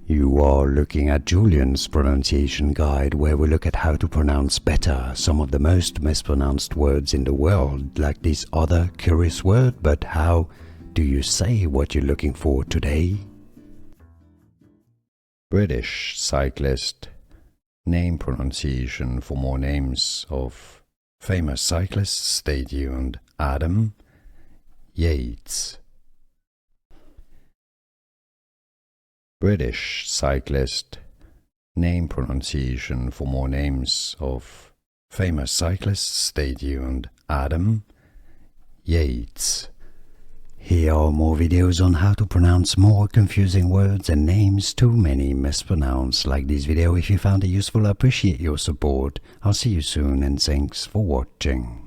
You are looking at Julian's pronunciation guide, where we look at how to pronounce better some of the most mispronounced words in the world, like this other curious word. But how do you say what you're looking for today? British cyclist. Name pronunciation for more names of famous cyclists. Stay tuned. Adam Yates. British cyclist. Name pronunciation for more names of famous cyclists. Stay tuned. Adam Yates. Here are more videos on how to pronounce more confusing words and names too many mispronounced. Like this video if you found it useful. I appreciate your support. I'll see you soon and thanks for watching.